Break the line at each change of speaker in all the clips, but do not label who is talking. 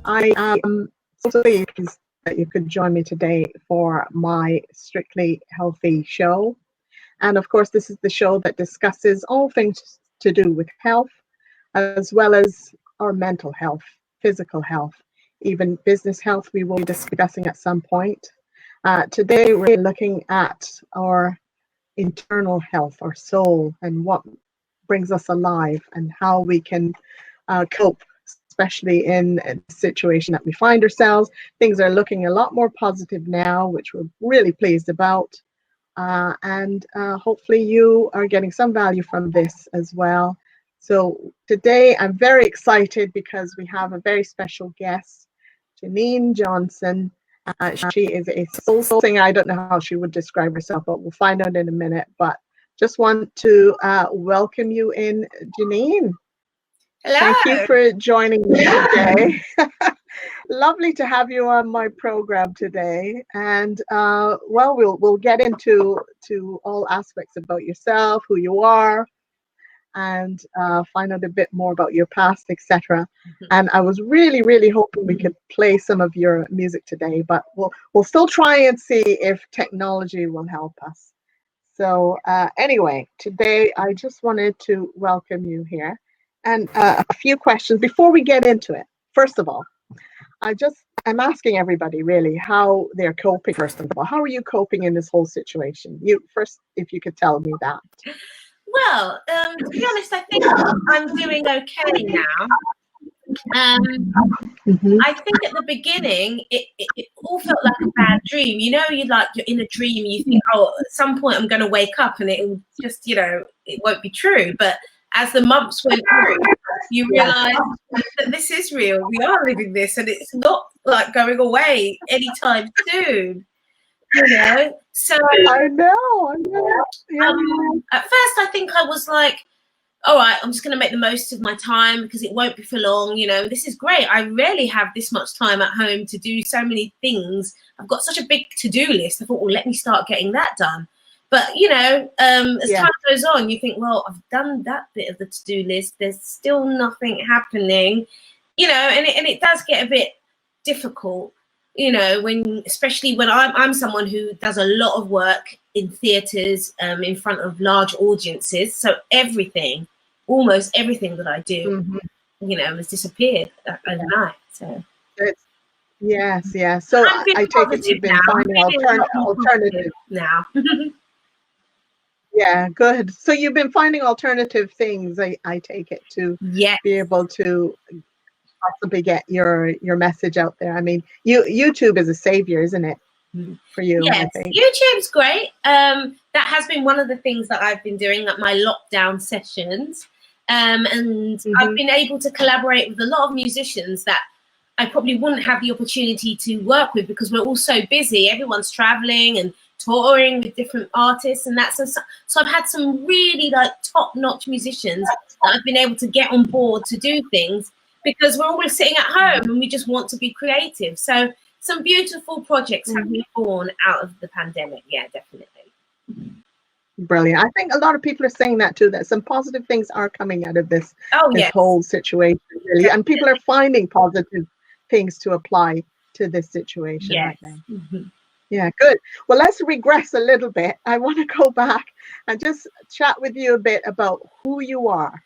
I am so pleased that you could join me today for my Strictly Healthy show. And of course, this is the show that discusses all things to do with health, as well as our mental health, physical health, even business health we will be discussing at some point. Today, we're looking at our internal health, our soul, and what brings us alive and how we can cope, especially in the situation that we find ourselves. Things are looking a lot more positive now, which we're really pleased about. And hopefully you are getting some value from this as well. So today I'm very excited because we have a very special guest, Janine Johnson. She is a soul singer. I don't know how she would describe herself, but we'll find out in a minute. But just want to welcome you in, Janine.
Hello.
Thank you for joining me today. Lovely to have you on my program today. And well, we'll get into all aspects about yourself, who you are, and find out a bit more about your past, etc. And I was really hoping we could play some of your music today, but we'll still try and see if technology will help us. So anyway, today I just wanted to welcome you here. And a few questions before we get into it. First of all, I'm asking everybody really how they're coping. First of all, how are you coping in this whole situation? You first, if you could tell me that.
Well, to be honest, I think I'm doing okay now. I think at the beginning, it all felt like a bad dream. You know, you're in a dream, you think, oh, at some point I'm going to wake up and it will just, it won't be true. But as the months went through, you realize that this is real. We are living this, and it's not like going away anytime soon. So
I know. Yeah.
At first, I think I was like, all right, I'm just going to make the most of my time because it won't be for long. This is great. I rarely have this much time at home to do so many things. I've got such a big to-do list. I thought, well, let me start getting that done. But, as time goes on, you think, well, I've done that bit of the to-do list. There's still nothing happening, and it does get a bit difficult, especially when I'm someone who does a lot of work in theatres, in front of large audiences. So almost everything that I do, has disappeared overnight. So
yes. So I take it you've been finding alternative
now.
Yeah, good. So you've been finding alternative things, I take it, to be able to possibly get your message out there. I mean, YouTube is a savior, isn't it, for you?
Yes,
I think
YouTube's great. That has been one of the things that I've been doing at my lockdown sessions. And I've been able to collaborate with a lot of musicians that I probably wouldn't have the opportunity to work with because we're all so busy. Everyone's traveling and touring with different artists, and so I've had some really top-notch musicians that I've been able to get on board to do things because we're all sitting at home and we just want to be creative. So some beautiful projects have been born out of the pandemic. Yeah, definitely.
Brilliant. I think a lot of people are saying that too, that some positive things are coming out of this whole situation, really. Definitely. And people are finding positive things to apply to this situation.
Yes.
I think. Yeah, good. Well, let's regress a little bit. I want to go back and just chat with you a bit about who you are,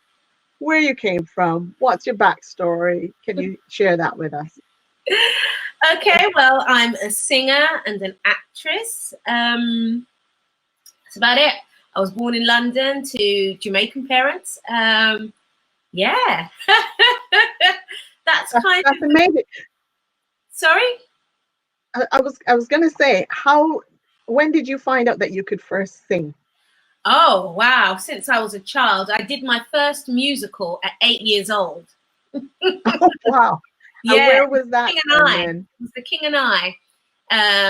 where you came from, what's your backstory. Can you share that with us?
Okay, well, I'm a singer and an actress. That's about it. I was born in London to Jamaican parents. Yeah. That's
amazing.
Sorry?
I was going to say, when did you find out that you could first sing?
Oh, wow. Since I was a child. I did my first musical at 8 years old.
Oh, wow.
Yeah.
Where was that?
King and I. It was The King and I.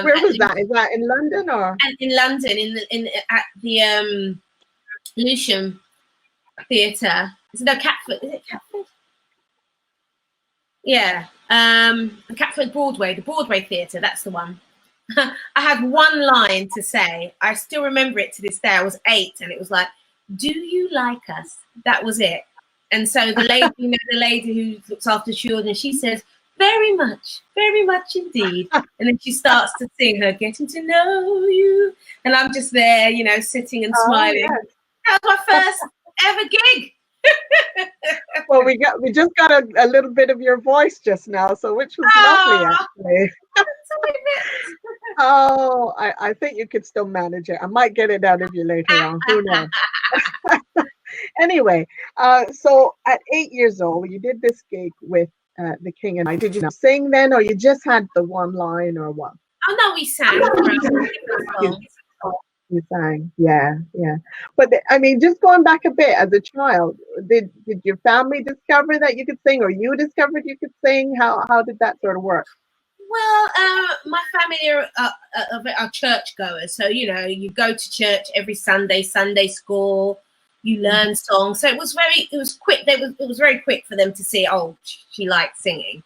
Where was that? Is that in London or?
In London, at the Lewisham Theatre. Catford. Is it Catford? Yeah. Catford Broadway, the Broadway Theatre. That's the one. I had one line to say. I still remember it to this day. I was 8, and it was like, "Do you like us?" That was it. And so the lady, the lady who looks after children, she says, very much indeed. And then she starts to sing her Getting to Know You. And I'm just there, you know, sitting and smiling.
Yes.
That was my first ever gig.
Well, we just got a little bit of your voice just now, so which was lovely, actually. Oh, I think you could still manage it. I might get it out of you later on. Who knows? Anyway, so at 8 years old, you did this gig with the King and I. Did you sing then, or you just had the one line, or what?
Oh no, we sang.
You sang, yeah. But I mean, just going back a bit, as a child, did your family discover that you could sing, or you discovered you could sing? How did that sort of work?
Well, my family are churchgoers, so you know, you go to church every Sunday, Sunday school. You learn songs, so it was quick. It was very quick for them to see, oh, she likes singing,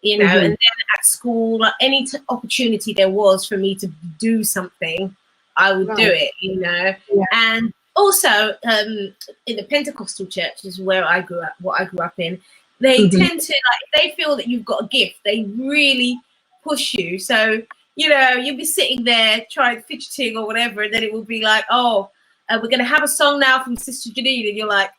you know. And then at school, any opportunity there was for me to do something, I would do it, you know. Yeah. And also, in the Pentecostal churches where I grew up, what I grew up in, they tend to, like, if they feel that you've got a gift, they really push you. So, you know, you'll be sitting there trying fidgeting or whatever, and then it will be like, oh, we're going to have a song now from Sister Janine, and you're like,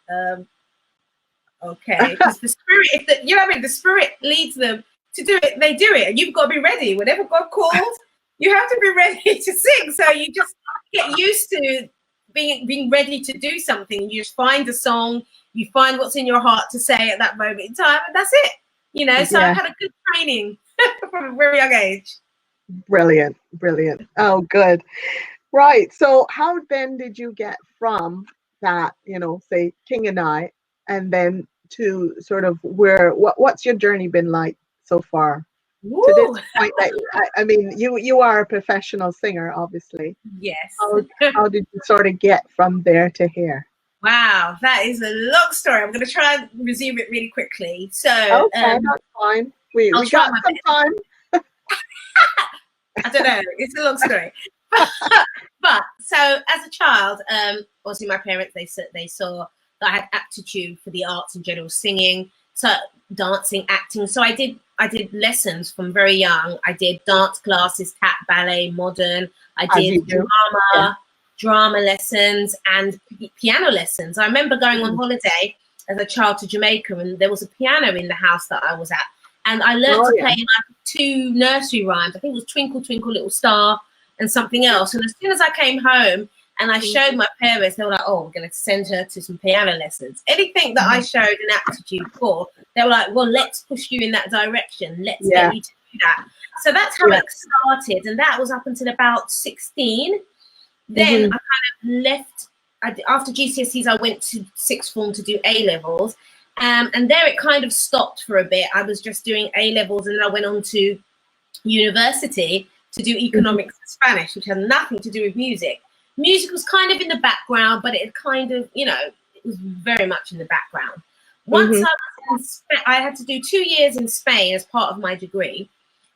okay, because the spirit, you know what I mean, the spirit leads them to do it, they do it, and you've got to be ready. Whenever God calls, you have to be ready to sing. So you just get used to being ready to do something. You just find a song, you find what's in your heart to say at that moment in time, and that's it. You know, so I've had a good training from a very young age.
Brilliant. Oh, good. Right. So how then did you get from that, you know, say King and I, and then to sort of what's your journey been like so far?
Ooh.
To this point that, I mean, you are a professional singer, obviously.
Yes.
How did you sort of get from there to here?
Wow, that is a long story. I'm going to try and resume it really quickly. So,
okay, that's fine. We got some time.
I don't know. It's a long story. But so as a child, obviously my parents, they saw that I had aptitude for the arts in general, singing, so dancing, acting. So I did lessons from very young. I did dance classes, tap, ballet, modern. I did drama lessons and piano lessons. I remember going on holiday as a child to Jamaica, and there was a piano in the house that I was at. And I learned to play like 2 nursery rhymes. I think it was Twinkle, Twinkle, Little Star and something else. And as soon as I came home and I showed my parents, they were like, oh, we're going to send her to some piano lessons. Anything that I showed an aptitude for, they were like, well, let's push you in that direction. Let's get you to do that. So that's how it started. And that was up until about 16. Then I kind of left. After GCSEs, I went to 6th form to do A-levels. And there it kind of stopped for a bit. I was just doing A-levels, and then I went on to university to do economics and Spanish, which had nothing to do with music. Music was kind of in the background, but it kind of, you know, it was very much in the background. Once I was in Spain, I had to do 2 years in Spain as part of my degree.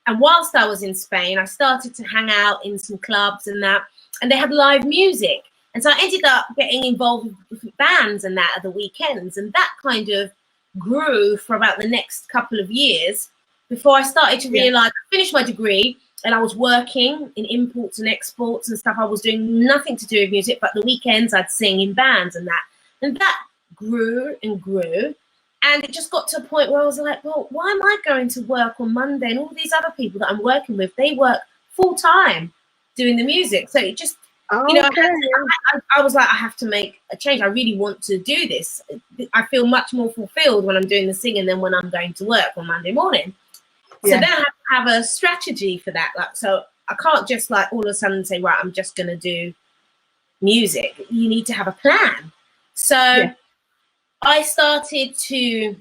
And whilst I was in Spain, I started to hang out in some clubs and that, and they had live music. And so I ended up getting involved with different bands and that at the weekends. And that kind of grew for about the next couple of years before I started to realize I finished my degree and I was working in imports and exports and stuff. I was doing nothing to do with music, but the weekends I'd sing in bands and that. And that grew and grew. And it just got to a point where I was like, well, why am I going to work on Monday? And all these other people that I'm working with, they work full time doing the music. So it just, you know, I was like, I have to make a change. I really want to do this. I feel much more fulfilled when I'm doing the singing than when I'm going to work on Monday morning. So then I have to have a strategy for that. Like, so I can't just like all of a sudden say, right, I'm just going to do music. You need to have a plan. So I started to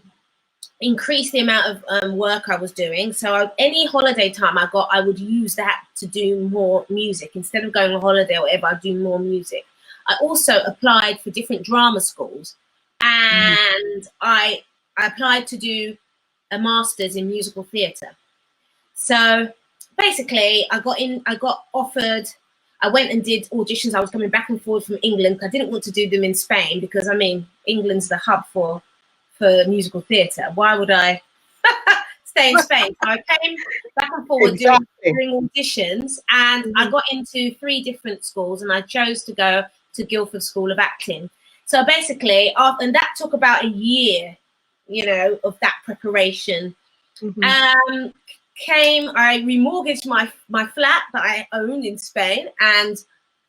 increase the amount of work I was doing. So any holiday time I got, I would use that to do more music. Instead of going on holiday or whatever, I'd do more music. I also applied for different drama schools, and I applied to do a master's in musical theatre. So basically I got offered, I went and did auditions. I was coming back and forth from England. I didn't want to do them in Spain because, I mean, England's the hub for musical theatre. Why would I stay in Spain. So I came back and forward doing auditions, and I got into 3 different schools, and I chose to go to Guildford School of Acting. So basically, and that took about a year, you know, of that preparation. I remortgaged my flat that I owned in Spain, and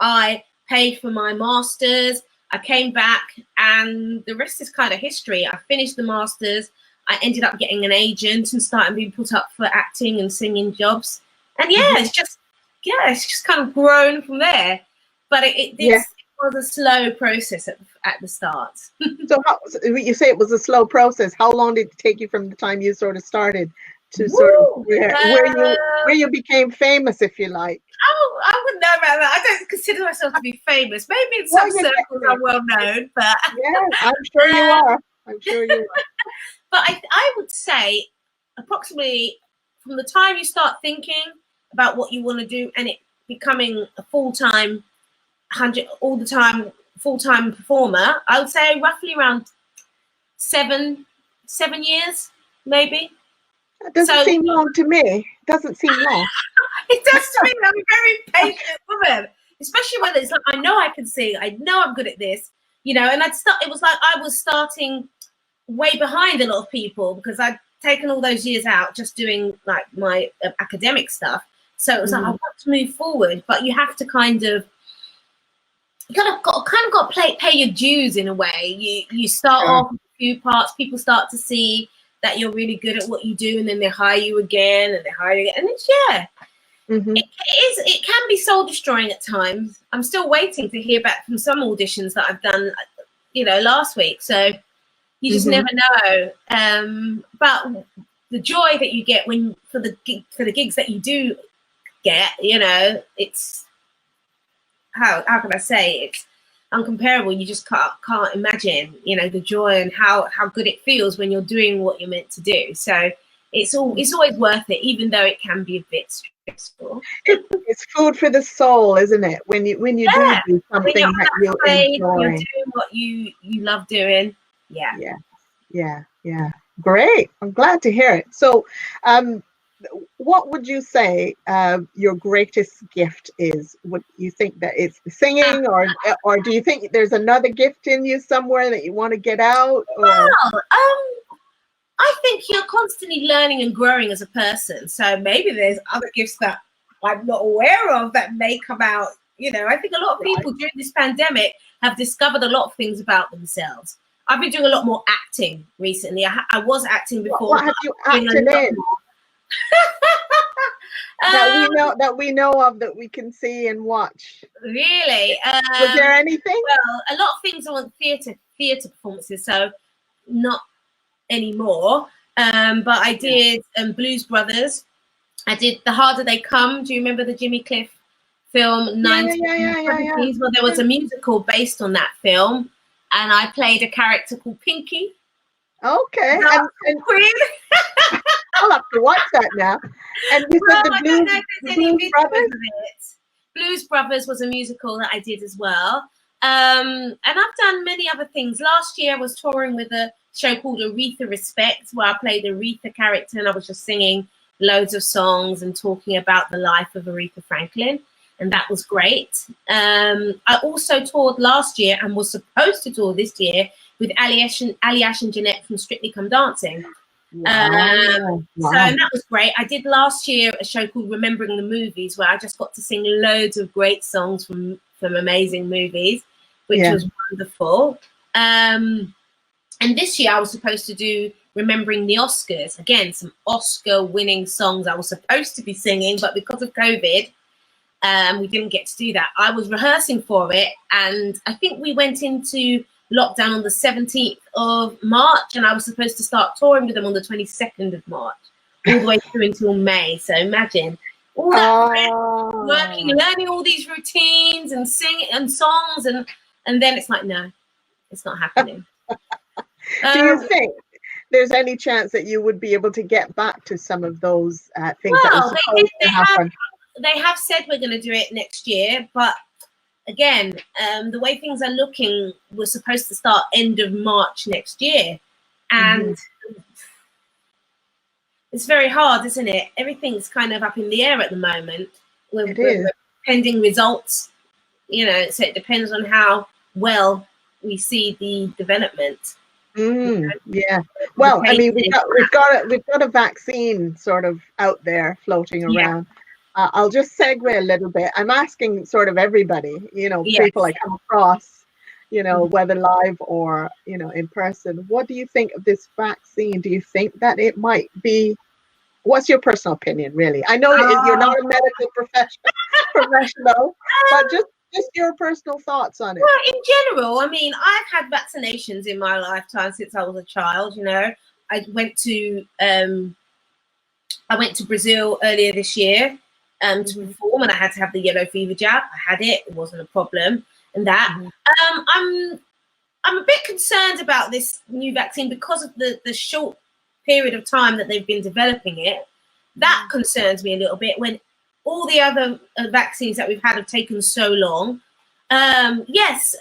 I paid for my master's. I came back, and the rest is kind of history. I finished the master's. I ended up getting an agent and starting being put up for acting and singing jobs. And it's just kind of grown from there. But it was a slow process at the start.
So you say it was a slow process. How long did it take you from the time you sort of started to sort of where you became famous, if you like?
Oh, I wouldn't know about that. I don't consider myself to be famous. Maybe in some circles I'm well known, but
I'm sure you are. I'm sure you are.
But I would say approximately from the time you start thinking about what you want to do and it becoming a full-time full-time performer, I would say roughly around 7 years, maybe.
That doesn't seem long to me. Doesn't seem long.
It does to me. I'm a very patient woman, especially when it's like, I know I can sing. I know I'm good at this, you know, and it was like I was starting way behind a lot of people because I'd taken all those years out just doing like my academic stuff. So it was like, I want to move forward, but you have to kind of pay your dues in a way. You start off with a few parts, people start to see that you're really good at what you do, and then they hire you again, and they hire you again, and it's it can be soul destroying at times. I'm still waiting to hear back from some auditions that I've done, you know, last week. So you just never know. But the joy that you get for the gigs that you do get, you know, it's how can I say it? It's uncomparable. You just can't imagine, you know, the joy and how good it feels when you're doing what you're meant to do. So it's always worth it, even though it can be a bit stressful.
It's food for the soul, isn't it? When you do something that you enjoy,
you're doing what you love doing.
Yeah. Great. I'm glad to hear it. So, what would you say your greatest gift is? Would you think that it's singing, or do you think there's another gift in you somewhere that you want to get out? Or?
Well, I think you're constantly learning and growing as a person. So maybe there's other gifts that I'm not aware of that may come out. You know, I think a lot of people during this pandemic have discovered a lot of things about themselves. I've been doing a lot more acting recently. I was acting before.
What have you acted in? that we know of, that we can see and watch.
Really?
Was there anything?
Well, a lot of things are on theatre performances, so not anymore. But I did Blues Brothers. I did The Harder They Come. Do you remember the Jimmy Cliff film?
Yeah.
Well, there was a musical based on that film, and I played a character called Pinky.
Okay. And
Queen.
I'll have to watch that now. And you said the Blues Brothers?
Blues Brothers was a musical that I did as well. And I've done many other things. Last year I was touring with a show called Aretha Respect, where I played Aretha character, and I was just singing loads of songs and talking about the life of Aretha Franklin. And that was great. I also toured last year and was supposed to tour this year with Ali Ash and Jeanette from Strictly Come Dancing.
Wow.
So that was great. I did last year a show called Remembering the Movies, where I just got to sing loads of great songs from amazing movies, which was wonderful. And this year I was supposed to do Remembering the Oscars. Again, some Oscar-winning songs I was supposed to be singing, but because of COVID, we didn't get to do that. I was rehearsing for it, and I think we went into lockdown on the 17th of March, and I was supposed to start touring with them on the 22nd of March, all the way through until May. So imagine all that working, learning all these routines and singing and songs, and then it's like, no, it's not happening.
Do you think there's any chance that you would be able to get back to some of those things that were supposed to happen?
They have said we're going to do it next year, but again, the way things are looking, we're supposed to start end of March next year, and it's very hard, isn't it? Everything's kind of up in the air at the moment.
It is.
We're pending results, you know, so it depends on how well we see the development.
Yeah. Well, I mean, we've got a vaccine sort of out there floating
Yeah.
around. I'll just segue a little bit. I'm asking sort of everybody, people I come across, whether live or, in person. What do you think of this vaccine? Do you think that it might be? What's your personal opinion, really? I know you're not a medical professional, but just your personal thoughts on it.
Well, in general, I mean, I've had vaccinations in my lifetime since I was a child. I went to Brazil earlier this year to perform, and I had to have the yellow fever jab. I had it; it wasn't a problem. And that I'm a bit concerned about this new vaccine because of the short period of time that they've been developing it. That concerns me a little bit when all the other vaccines that we've had have taken so long. Yes,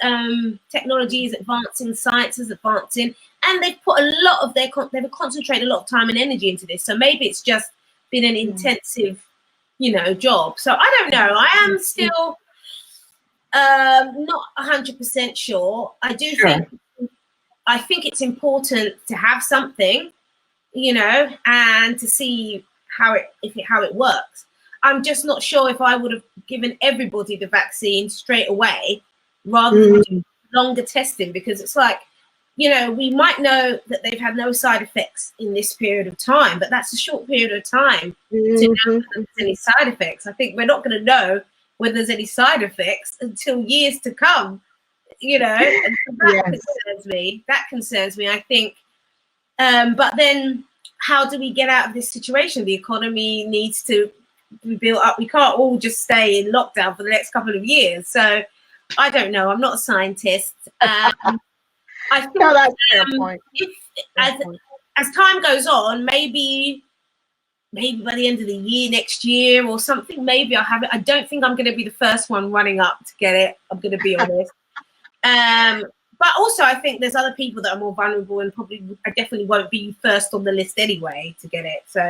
technology is advancing, science is advancing, and they've put a lot of they've concentrated a lot of time and energy into this. So maybe it's just been an intensive, job. So I don't know. I am still not 100% sure. I do think it's important to have something, and to see how it works. I'm just not sure if I would have given everybody the vaccine straight away rather than do longer testing, because it's like, we might know that they've had no side effects in this period of time, but that's a short period of time to know if there's any side effects. I think we're not going to know whether there's any side effects until years to come, and that concerns me. That concerns me, I think. But then how do we get out of this situation? The economy needs to be built up. We can't all just stay in lockdown for the next couple of years. So I don't know. I'm not a scientist. I think
that's a fair point.
As time goes on, maybe by the end of the year, next year or something, maybe I'll have it. I don't think I'm going to be the first one running up to get it. I'm going to be honest. But also, I think there's other people that are more vulnerable, and I definitely won't be first on the list anyway to get it. So,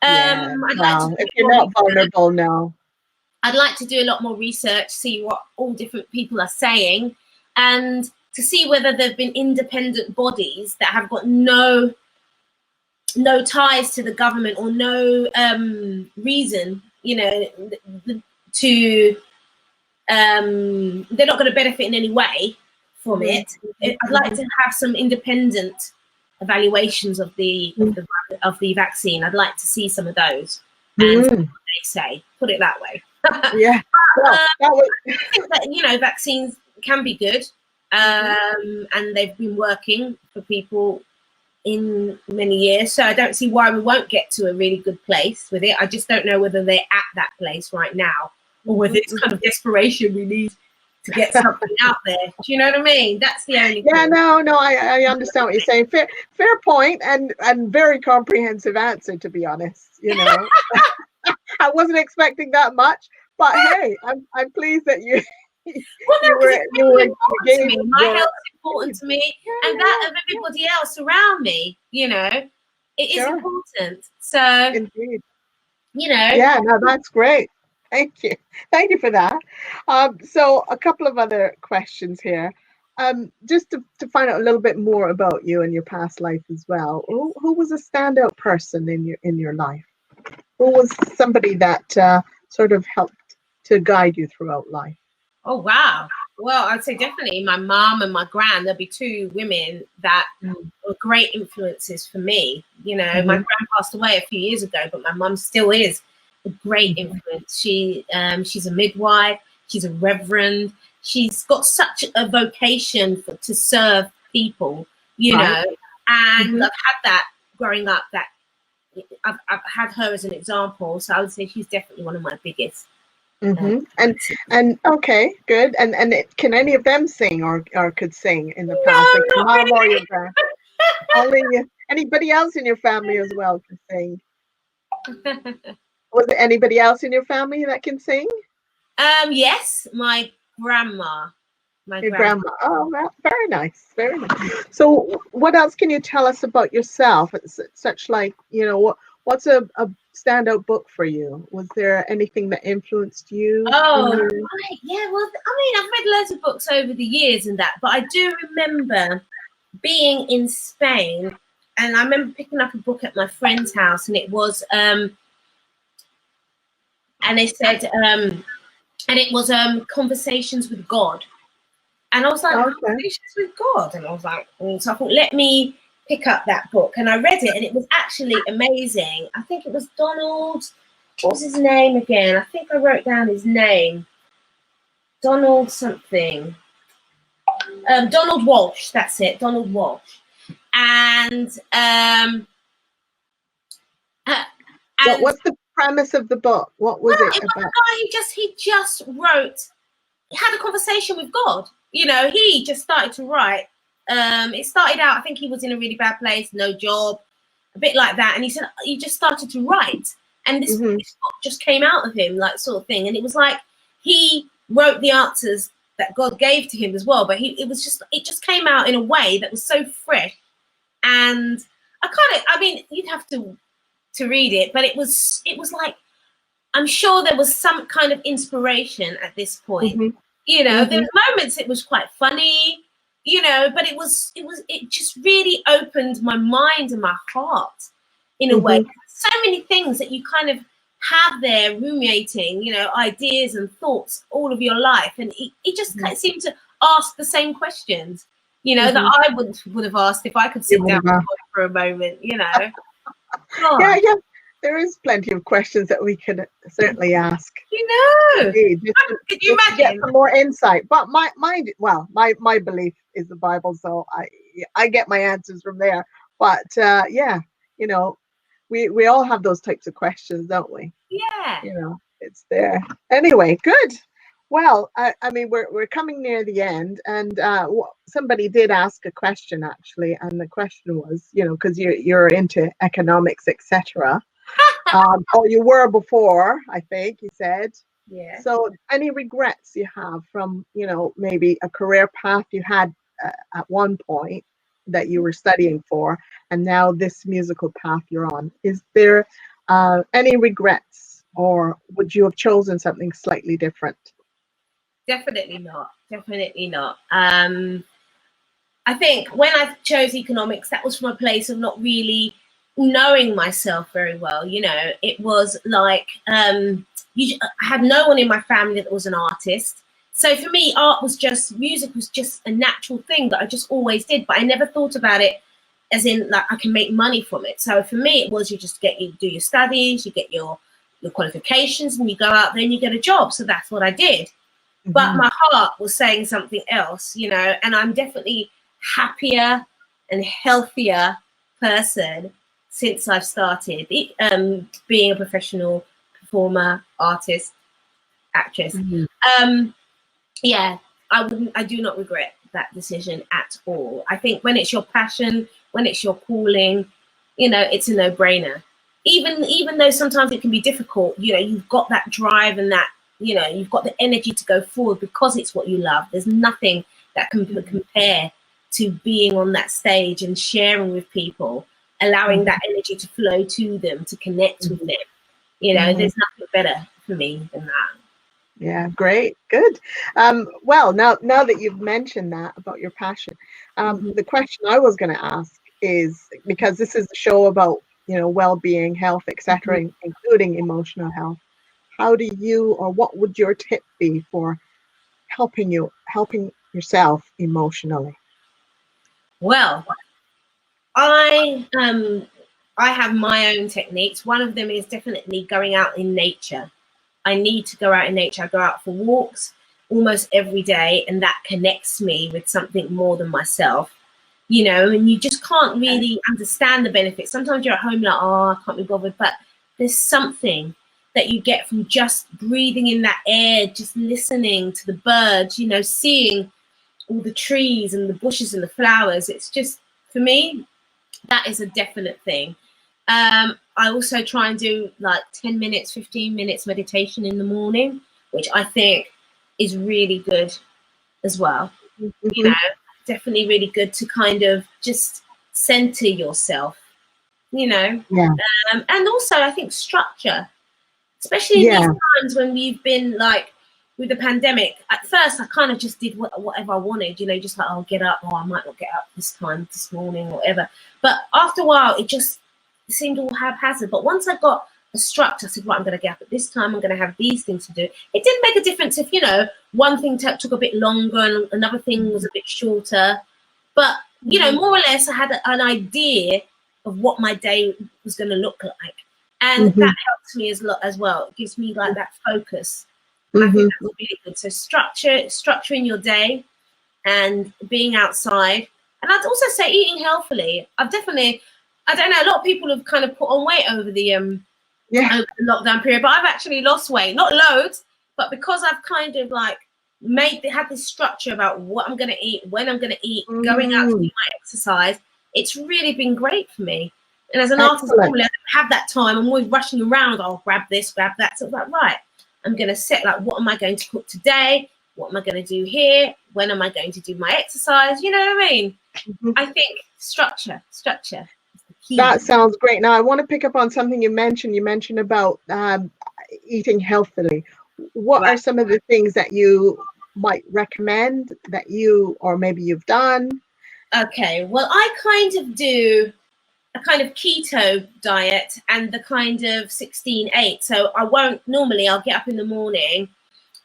if you're not vulnerable, no.
I'd like to do a lot more research, see what all different people are saying, and to see whether there've been independent bodies that have got no ties to the government or no reason, to they're not going to benefit in any way from it. I'd like to have some independent evaluations of the vaccine. I'd like to see some of those and see what they say. Put it that way.
Yeah. Well,
I think that vaccines can be good, and they've been working for people in many years. So I don't see why we won't get to a really good place with it. I just don't know whether they're at that place right now, or whether it's kind of desperation we need to get something out there. Do you know what I mean? That's the only thing.
No, I understand what you're saying. Fair point, and very comprehensive answer, to be honest. I wasn't expecting that much, but hey, I'm pleased that you were
to me. My health is important to me, and that of everybody else around me. It is important. So
indeed.
Yeah,
no, that's great. Thank you for that. So a couple of other questions here, just to find out a little bit more about you and your past life as well. Who was a standout person in your life? Who was somebody that sort of helped to guide you throughout life?
Oh wow! Well, I'd say definitely my mom and my gran. There'll be two women that were great influences for me. My gran passed away a few years ago, but my mom still is a great influence. She's a midwife. She's a reverend. She's got such a vocation to serve people, and I've had that growing up. That I've had her as an example. So I would say she's definitely one of my biggest.
And okay, good. And can any of them sing or could sing in the past?
No,
like your
not
mom
really.
or your grand? Only anybody else in your family as well can sing. Was there anybody else in your family that can sing?
Yes, my grandma.
Your grandma. Oh, very nice, very nice. So, what else can you tell us about yourself? It's such like What's a standout book for you? Was there anything that influenced you in
Oh,
your?
right. Yeah, well, I mean, I've read loads of books over the years and that, but I do remember being in Spain, and I remember picking up a book at my friend's house, and it was and they said and it was Conversations with God. And I was like,
Okay.
Conversations with God? And I was like, so I thought, let me pick up that book. And I read it, and it was actually amazing. I think it was Donald, what was his name again? I think I wrote down his name. Donald something. Donald Walsh, that's it, Donald Walsh. And
What's the premise of the book? What was it about?
He just wrote, he had a conversation with God. You know, he just started to write. It started out, I think he was in a really bad place, no job, a bit like that. And he said he just started to write. And this book just came out of him, like, sort of thing. And it was like he wrote the answers that God gave to him as well. But it just came out in a way that was so fresh. And I mean, you'd have to read it, but it was like, I'm sure there was some kind of inspiration at this point. You know, there were moments it was quite funny, you know, but it just really opened my mind and my heart in a way. So many things that you kind of have there ruminating, you know, ideas and thoughts all of your life. And it just kind of seemed to ask the same questions, you know, that I would have asked if I could sit down for a moment, you know.
Yeah, there is plenty of questions that we could certainly ask.
You know,
could you imagine? Get some more insight. But my belief is the Bible, so I get my answers from there. But yeah, you know, we all have those types of questions, don't we?
Yeah.
You know, it's there. Anyway, good. Well, I mean, we're coming near the end, and somebody did ask a question actually, and the question was, you know, because you're into economics, etc. Or you were before, I think you said.
Yeah.
So, any regrets you have from, you know, maybe a career path you had at one point that you were studying for, and now this musical path you're on? Is there any regrets, or would you have chosen something slightly different?
Definitely not. Definitely not. I think when I chose economics, that was from a place of not really knowing myself very well. You know, it was like I had no one in my family that was an artist. So for me, music was just a natural thing that I just always did, but I never thought about it as in like I can make money from it. So for me, it was you do your studies, you get your qualifications, and you go out there and you get a job. So that's what I did. But my heart was saying something else, you know, and I'm definitely happier and healthier person since I've started being a professional performer, artist, actress. Yeah, I do not regret that decision at all. I think when it's your passion, when it's your calling, you know, it's a no-brainer. Even though sometimes it can be difficult, you know, you've got that drive and that, you know, you've got the energy to go forward because it's what you love. There's nothing that can compare to being on that stage and sharing with people, allowing that energy to flow to them, to connect with them. You know, there's nothing better for me than that.
Yeah, great, good. Well, now that you've mentioned that about your passion, the question I was going to ask is, because this is a show about, you know, well-being, health, etc., including emotional health. How do you, or what would your tip be for helping yourself emotionally?
Well, I have my own techniques. One of them is definitely going out in nature. I need to go out in nature. I go out for walks almost every day, and that connects me with something more than myself. You know, and you just can't really understand the benefits. Sometimes you're at home like, oh, I can't be bothered, but there's something that you get from just breathing in that air, just listening to the birds, you know, seeing all the trees and the bushes and the flowers. It's just, for me, that is a definite thing. I also try and do like 10 minutes, 15 minutes meditation in the morning, which I think is really good as well. You know, definitely really good to kind of just center yourself you know.
Yeah.
And also I think structure, especially in these times when we've been like with the pandemic. At first I kind of just did whatever I wanted, you know, just like, I'll get up, or I might not get up this time this morning or whatever. But after a while it just seemed all haphazard. But once I got a structure, I said, right, I'm going to get up at this time, I'm going to have these things to do. It didn't make a difference if, you know, one thing took a bit longer and another thing was a bit shorter. But, you know, more or less I had an idea of what my day was going to look like. And that helps me as well. It gives me like that focus. I think that's really good. So structuring your day and being outside. And I'd also say eating healthily. I don't know, a lot of people have kind of put on weight over the over the lockdown period, but I've actually lost weight. Not loads, but because I've kind of like had this structure about what I'm going to eat, when I'm going to eat, going out to do my exercise, it's really been great for me. And as an artist, normally I don't have that time. I'm always rushing around. I'll grab this, grab that. So it's like, right, I'm going to set like, what am I going to cook today? What am I going to do here? When am I going to do my exercise? You know what I mean? I think structure is the key.
That sounds great. Now I want to pick up on something you mentioned. You mentioned about eating healthily. What are some of the things that you might recommend that or maybe you've done?
Okay, well, I kind of do a kind of keto diet and the kind of 16-8. So I'll get up in the morning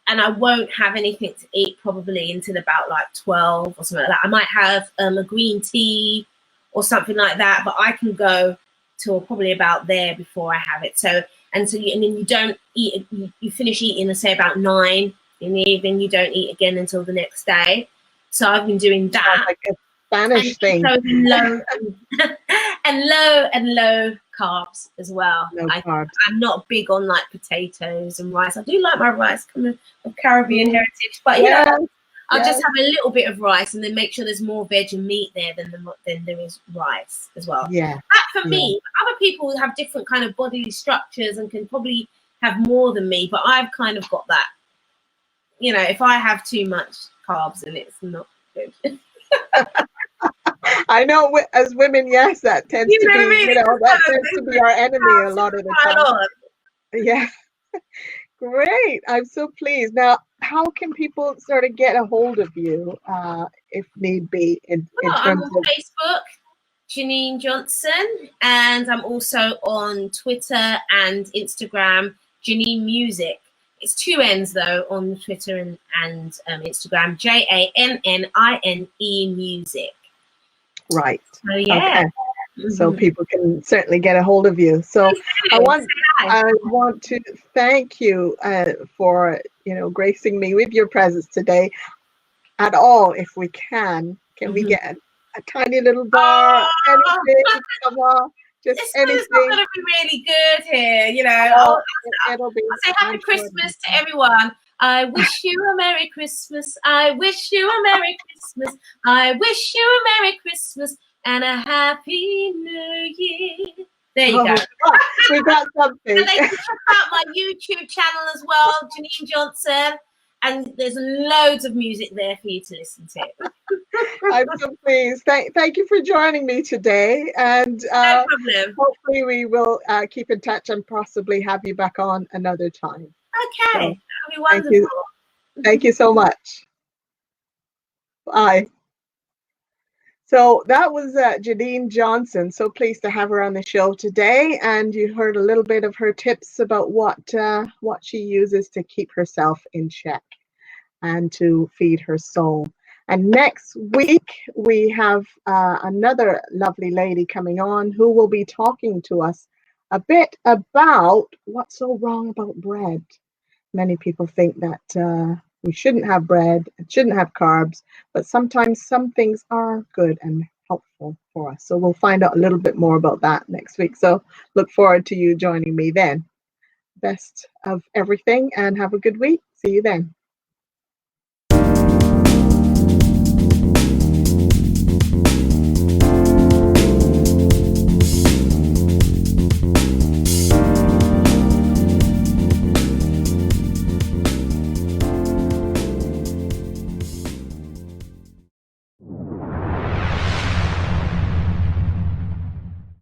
and I won't have anything to eat probably until about like 12 or something like that. I might have a green tea or something like that, but I can go till probably about there before I have it. So and then you don't eat, you finish eating, let's say about 9 in the evening, you don't eat again until the next day. So I've been doing that.
Like a Spanish thing.
Low and low carbs as well. I'm not big on like potatoes and rice. I do like my rice coming of Caribbean heritage, but you know, I'll just have a little bit of rice and then make sure there's more veg and meat there than there is rice as well.
Yeah.
That for me. Other people have different kind of body structures and can probably have more than me, but I've kind of got that. You know, if I have too much carbs, then it's not good.
I know as women, yes, that tends to be, that tends to be our enemy a lot of the time. Yeah. Great. I'm so pleased. Now, how can people sort of get a hold of you if need be?
I'm on Facebook, Janine Johnson, and I'm also on Twitter and Instagram, Janine Music. It's 2 N's though on Twitter and Instagram, JANNINE Music.
Right.
So, yeah.
Okay. So people can certainly get a hold of you. So I want to thank you for gracing me with your presence today. At all, if we can we get a tiny little bar, anything, just anything.
It's not going to be really good here, you know. I'll say Happy Christmas to everyone. I wish you a Merry Christmas. I wish you a Merry Christmas. I wish you a Merry Christmas and a Happy New Year. There you go.
We got something.
And they can check out my YouTube channel as well, Janine Johnson. And there's loads of music there for you to listen to.
I'm so pleased. Thank you for joining me today. And
no problem.
Hopefully we will keep in touch and possibly have you back on another time.
Okay. So, that'll be wonderful.
Thank you so much. Bye. So that was Janine Johnson. So pleased to have her on the show today. And you heard a little bit of her tips about what she uses to keep herself in check and to feed her soul. And next week, we have another lovely lady coming on who will be talking to us a bit about what's so wrong about bread. Many people think that we shouldn't have bread, it shouldn't have carbs, but sometimes some things are good and helpful for us. So we'll find out a little bit more about that next week. So look forward to you joining me then. Best of everything and have a good week. See you then.